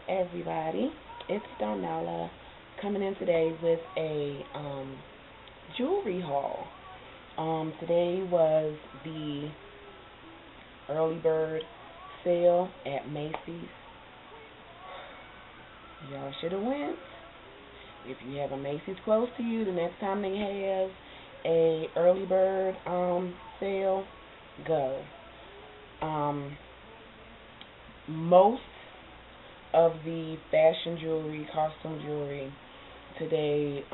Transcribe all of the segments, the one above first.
everybody, it's Donella coming in today with a jewelry haul. Today was the early bird sale at Macy's. Y'all should have went. If you have a Macy's close to you, the next time they have a early bird sale, go. Um, Most of the fashion jewelry, costume jewelry today,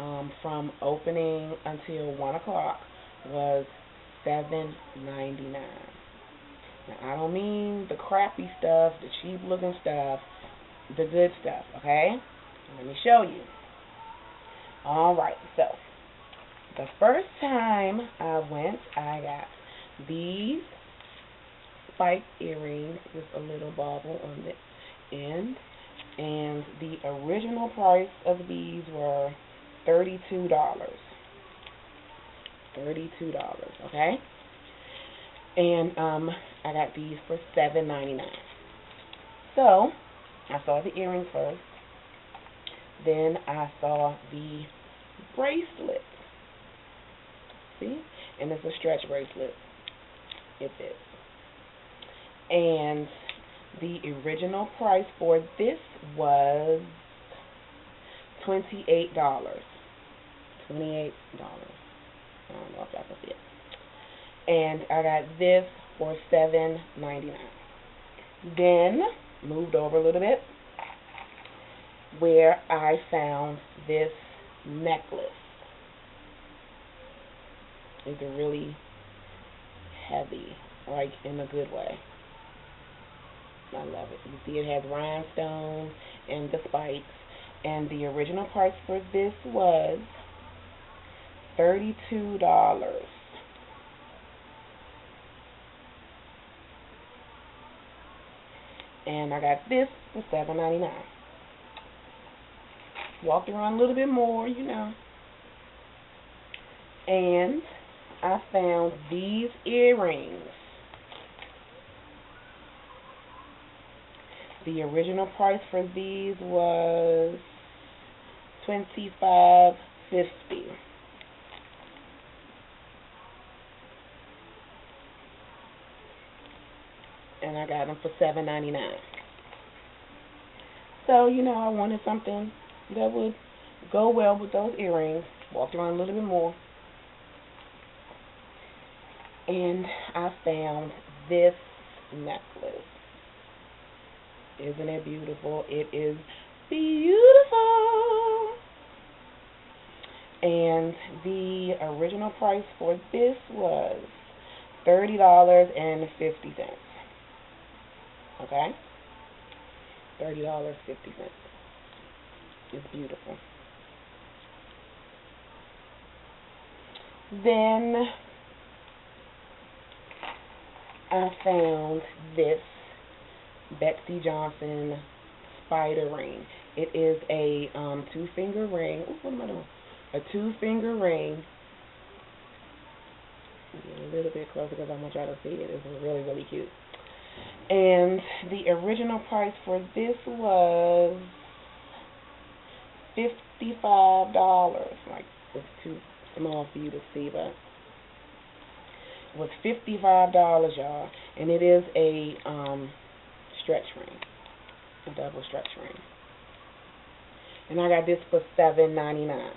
from opening until 1 o'clock, was $7.99. Now I don't mean the crappy stuff, the cheap looking stuff, the good stuff. Okay, let me show you. All right, so the first time I went, I got these spiked earrings with a little bauble on the end, and the original price of these were $32. $32, okay? And I got these for $7.99. So I saw the earrings first, then I saw the bracelet. See? And it's a stretch bracelet. It is. And the original price for this was $28. $28. I don't know if y'all can see it. And I got this for $7.99. Then moved over a little bit where I found this necklace. It's really heavy, like in a good way. I love it. You see it has rhinestones and the spikes. And the original price for this was $32. And I got this for $7.99. Walked around a little bit more, and I found these earrings. The original price for these was $25.50. And I got them for $7.99. So, I wanted something that would go well with those earrings. Walked around a little bit more. And I found this necklace. Isn't it beautiful? It is beautiful. And the original price for this was $30.50. Okay? $30.50. It's beautiful. Then I found this Betsey Johnson spider ring. It is a two-finger ring. Ooh, what am I doing? A two-finger ring. Get a little bit closer because I want y'all to see it. It's really, really cute. And the original price for this was $55. Like, it's too small for you to see, but it was $55, y'all. And it is a stretch ring, a double stretch ring. And I got this for $7.99.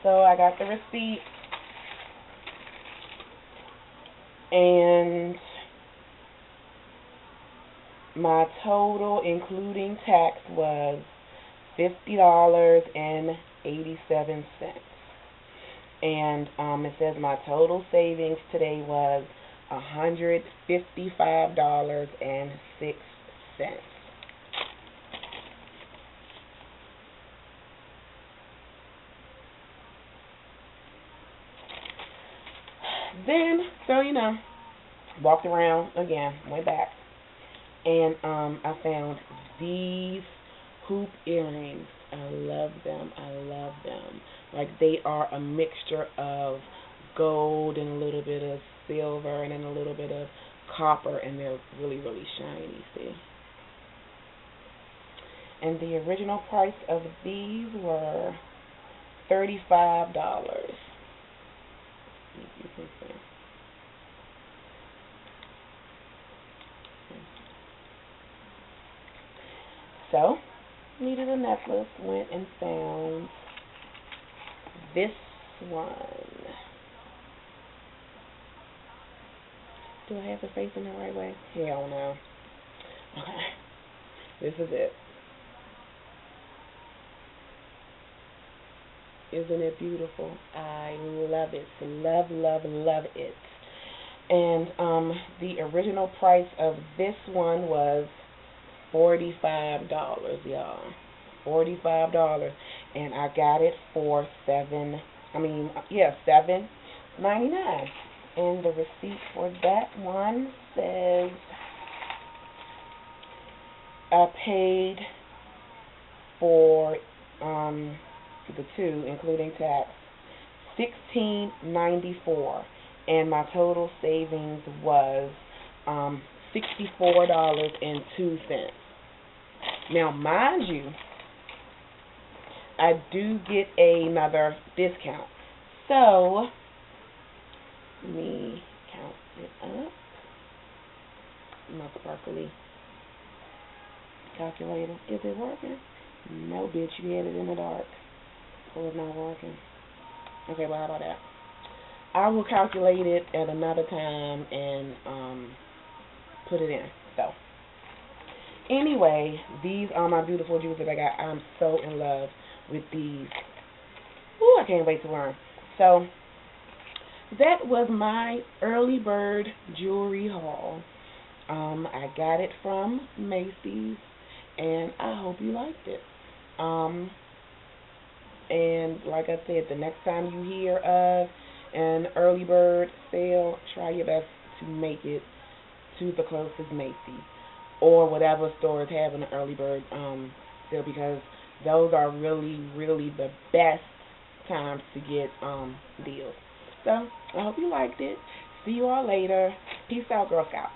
So I got the receipt, and my total, including tax, was $50.87. And it says my total savings today was $155.06. Then, so walked around again, went back, and I found these hoop earrings. I love them. I love them. Like, they are a mixture of gold and a little bit of silver and then a little bit of copper, and they're really, really shiny, see? And the original price of these were $35. So, needed a necklace, went and found this one. Do I have the face in the right way? Hell no. Okay. This is it. Isn't it beautiful? I love it. Love, love, love it. And the original price of this one was $45, y'all. $45, and I got it for $7.99. And the receipt for that one says I paid for the two, including tax, $16.94, and my total savings was $64.02. Now, mind you, I do get another discount. So, let me count it up. My sparkly calculator. Is it working? No, bitch, you had it in the dark. So it's not working. Okay, well, how about that? I will calculate it at another time and put it in. So, anyway, these are my beautiful jewels that I got. I'm so in love with these. Ooh, I can't wait to wear them. So, that was my early bird jewelry haul. I got it from Macy's, and I hope you liked it. And like I said, the next time you hear of an early bird sale, try your best to make it to the closest Macy's or whatever store is having an early bird sale, because those are really, really the best times to get deals. So I hope you liked it. See you all later. Peace out, Girl Scouts.